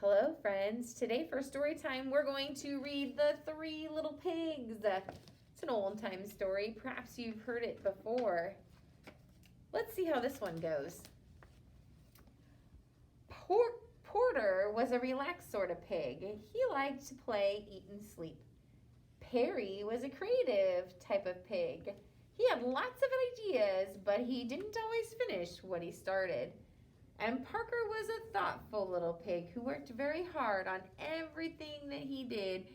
Hello, friends. Today for story time, we're going to read The Three Little Pigs. It's an old time story. Perhaps you've heard it before. Let's see how this one goes. Porter was a relaxed sort of pig. He liked to play, eat, and sleep. Perry was a creative type of pig. He had lots of ideas, but he didn't always finish what he started. And Parker was a thoughtful little pig who worked very hard on everything that he did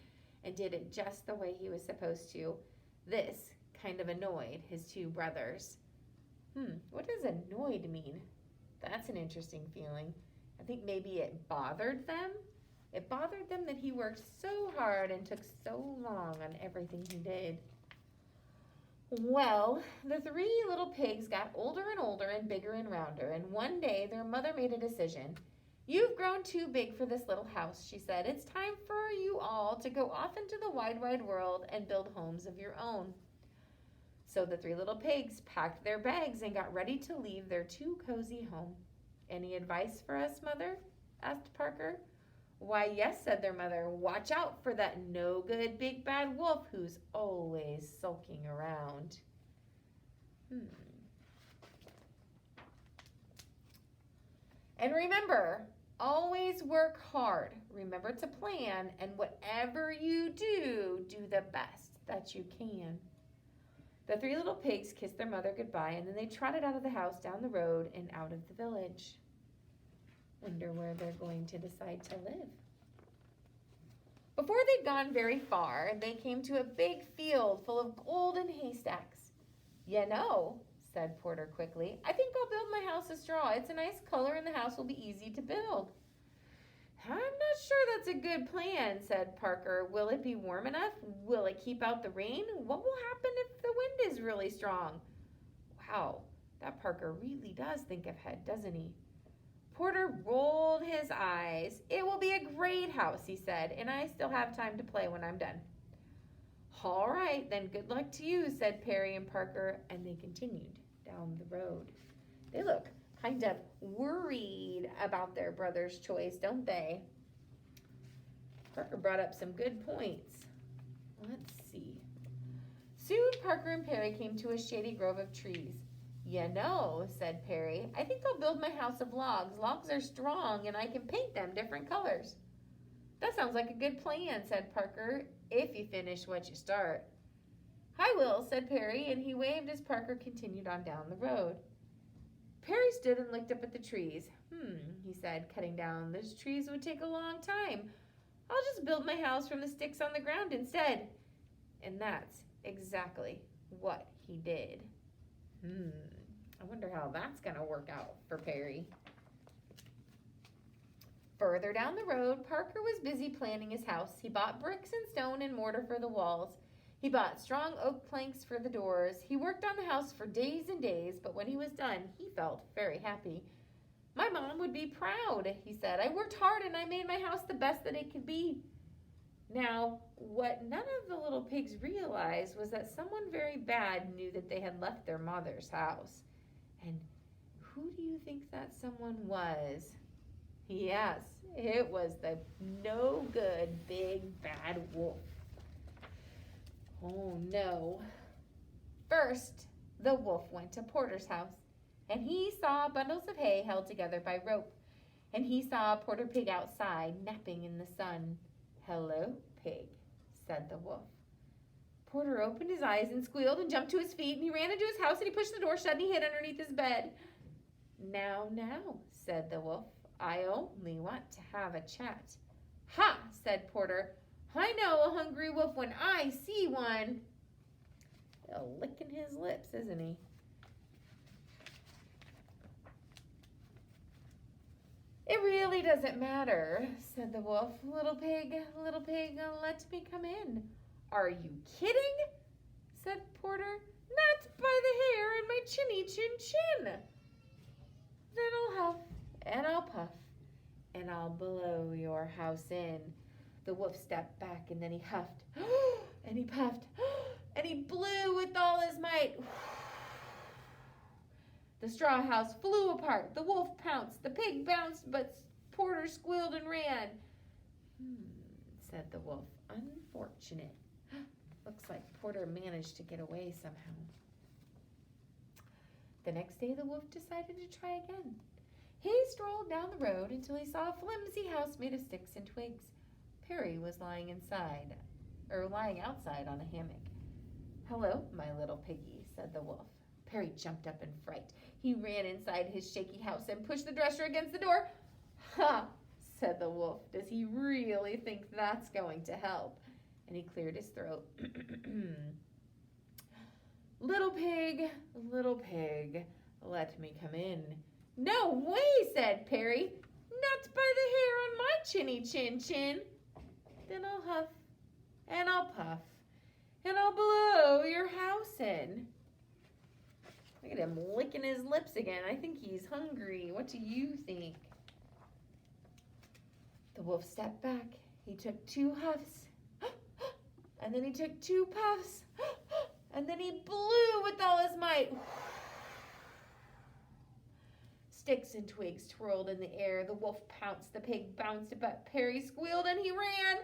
and did it just the way he was supposed to. This kind of annoyed his two brothers. What does annoyed mean? That's an interesting feeling. I think maybe it bothered them. It bothered them that he worked so hard and took so long on everything he did. Well, the three little pigs got older and older and bigger and rounder, and one day their mother made a decision. "You've grown too big for this little house," she said. "It's time for you all to go off into the wide, wide world and build homes of your own." So the three little pigs packed their bags and got ready to leave their too cozy home. "Any advice for us, Mother?" asked Parker. "Why, yes," said their mother. "Watch out for that no-good big bad wolf who's always sulking around." And remember, always work hard. Remember to plan, and whatever you do, do the best that you can. The three little pigs kissed their mother goodbye, and then they trotted out of the house, down the road, and out of the village. Wonder where they're going to decide to live. Before they'd gone very far, they came to a big field full of golden haystacks. "You know," said Porter quickly, "I think I'll build my house of straw. It's a nice color and the house will be easy to build." "I'm not sure that's a good plan," said Parker. "Will it be warm enough? Will it keep out the rain? What will happen if the wind is really strong?" Wow, that Parker really does think ahead, doesn't he? Porter rolled his eyes. "It will be a great house," he said, "and I still have time to play when I'm done." "All right, then good luck to you," said Perry and Parker, and they continued down the road. They look kind of worried about their brother's choice, don't they? Parker brought up some good points. Let's see. Soon Parker and Perry came to a shady grove of trees. "You know," said Perry, "I think I'll build my house of logs. Logs are strong and I can paint them different colors." "That sounds like a good plan," said Parker, "if you finish what you start." "I will," said Perry, and he waved as Parker continued on down the road. Perry stood and looked up at the trees. He said, "Cutting down those trees would take a long time. I'll just build my house from the sticks on the ground instead." And that's exactly what he did. I wonder how that's going to work out for Perry. Further down the road, Parker was busy planning his house. He bought bricks and stone and mortar for the walls. He bought strong oak planks for the doors. He worked on the house for days and days, but when he was done, he felt very happy. "My mom would be proud," he said. "I worked hard and I made my house the best that it could be." Now, what none of the little pigs realized was that someone very bad knew that they had left their mother's house. And who do you think that someone was? Yes, it was the no good big bad wolf. Oh no. First, the wolf went to Porter's house, and he saw bundles of hay held together by rope, and he saw Porter Pig outside napping in the sun. "Hello, Pig," said the wolf. Porter opened his eyes and squealed and jumped to his feet, and he ran into his house and he pushed the door shut and he hid underneath his bed. Now, said the wolf, "I only want to have a chat." "Ha," said Porter, "I know a hungry wolf when I see one." Licking his lips, isn't he? "It really doesn't matter," said the wolf. Little pig, let me come in." "Are you kidding?" said Porter. "Not by the hair on my chinny chin chin." "Then I'll huff and I'll puff and I'll blow your house in." The wolf stepped back and then he huffed and he puffed and he blew with all his might. The straw house flew apart. The wolf pounced. The pig bounced, but Porter squealed and ran. Said the wolf. Unfortunate. Looks like Porter managed to get away somehow. The next day the wolf decided to try again. He strolled down the road until he saw a flimsy house made of sticks and twigs. Perry was lying outside on a hammock. "Hello, my little piggy," said the wolf. Perry jumped up in fright. He ran inside his shaky house and pushed the dresser against the door. "Ha!" said the wolf. "Does he really think that's going to help?" And he cleared his throat. Little pig, let me come in." "No way," said Perry. "Not by the hair on my chinny chin chin." "Then I'll huff, and I'll puff, and I'll blow your house in." Look at him licking his lips again. I think he's hungry. What do you think? The wolf stepped back. He took 2 huffs, and then he took 2 puffs, and then he blew with all his might. Sticks and twigs twirled in the air. The wolf pounced, the pig bounced, but Perry squealed and he ran.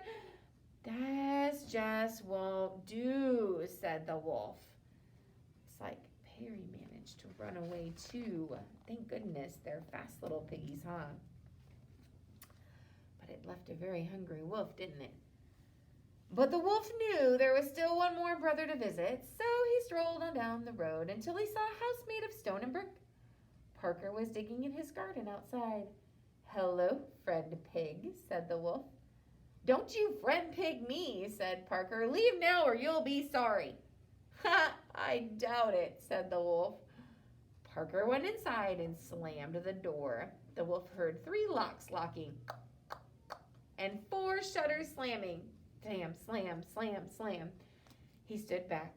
"This just won't do," said the wolf. It's like Perry managed to run away too. Thank goodness, they're fast little piggies, huh? But it left a very hungry wolf, didn't it? But the wolf knew there was still one more brother to visit, so he strolled on down the road until he saw a house made of stone and brick. Parker was digging in his garden outside. "Hello, friend pig," said the wolf. "Don't you friend pig me," said Parker. "Leave now or you'll be sorry." "Ha, I doubt it," said the wolf. Parker went inside and slammed the door. The wolf heard 3 locks locking and 4 shutters slamming. Slam, slam, slam, slam. He stood back.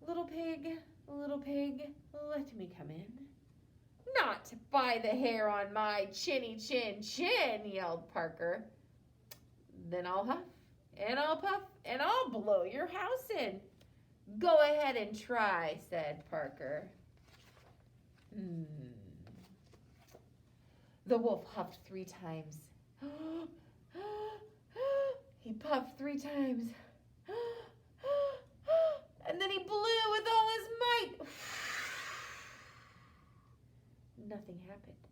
Little pig, let me come in." "Not by the hair on my chinny chin chin," yelled Parker. "Then I'll huff, and I'll puff, and I'll blow your house in." "Go ahead and try," said Parker. The wolf huffed 3 times. He puffed 3 times. And then he blew with all his might. Nothing happened.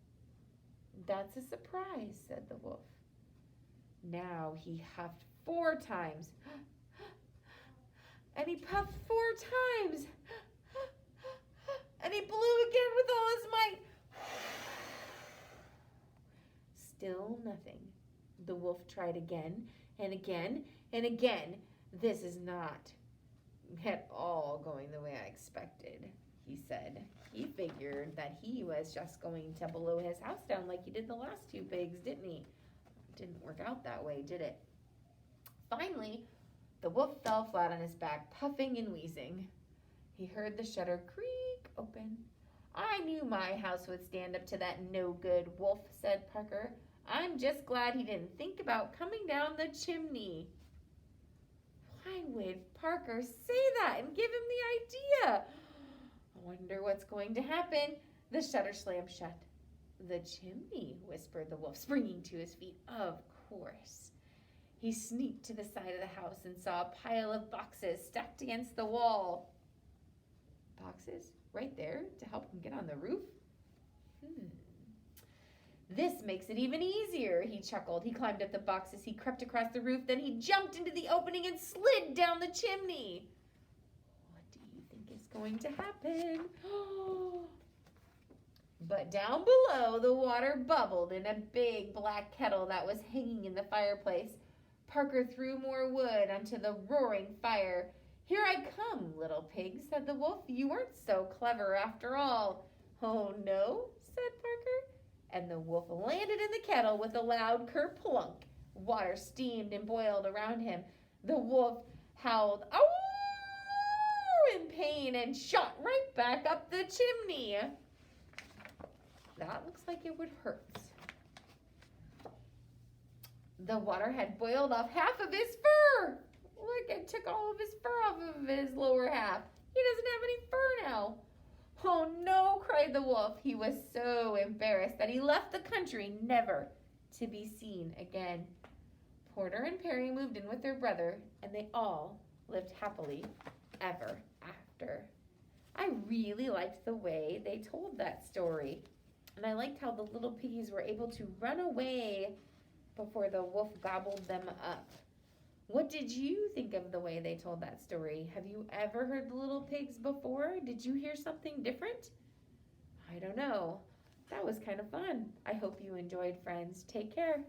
"That's a surprise," said the wolf. Now he huffed 4 times. And he puffed 4 times. And he blew again with all his might. Still nothing. The wolf tried again and again and again. "This is not at all going the way I expected," he said. He figured that he was just going to blow his house down like he did the last 2 pigs, didn't he? It didn't work out that way, did it? Finally, the wolf fell flat on his back, puffing and wheezing. He heard the shutter creak open. "I knew my house would stand up to that no-good wolf," said Parker. "I'm just glad he didn't think about coming down the chimney." Why would Parker say that and give him the idea? I wonder what's going to happen. The shutter slammed shut. "The chimney," whispered the wolf, springing to his feet. Of course. He sneaked to the side of the house and saw a pile of boxes stacked against the wall. Boxes? Right there to help him get on the roof? This makes it even easier, he chuckled. He climbed up the boxes, he crept across the roof, then he jumped into the opening and slid down the chimney. What do you think is going to happen? But down below, the water bubbled in a big black kettle that was hanging in the fireplace. Parker threw more wood onto the roaring fire. "Here I come, little pig," said the wolf. "You weren't so clever after all." "Oh, no?" said Parker. And the wolf landed in the kettle with a loud kerplunk. Water steamed and boiled around him. The wolf howled, "Ow!" in pain and shot right back up the chimney. That looks like it would hurt. The water had boiled off half of his fur. Look, it took all of his fur off of his lower half. He doesn't have any fur now. "Oh no," cried the wolf. He was so embarrassed that he left the country, never to be seen again. Porter and Perry moved in with their brother, and they all lived happily ever after. I really liked the way they told that story. And I liked how the little piggies were able to run away before the wolf gobbled them up. What did you think of the way they told that story? Have you ever heard the little pigs before? Did you hear something different? I don't know. That was kind of fun. I hope you enjoyed, friends. Take care.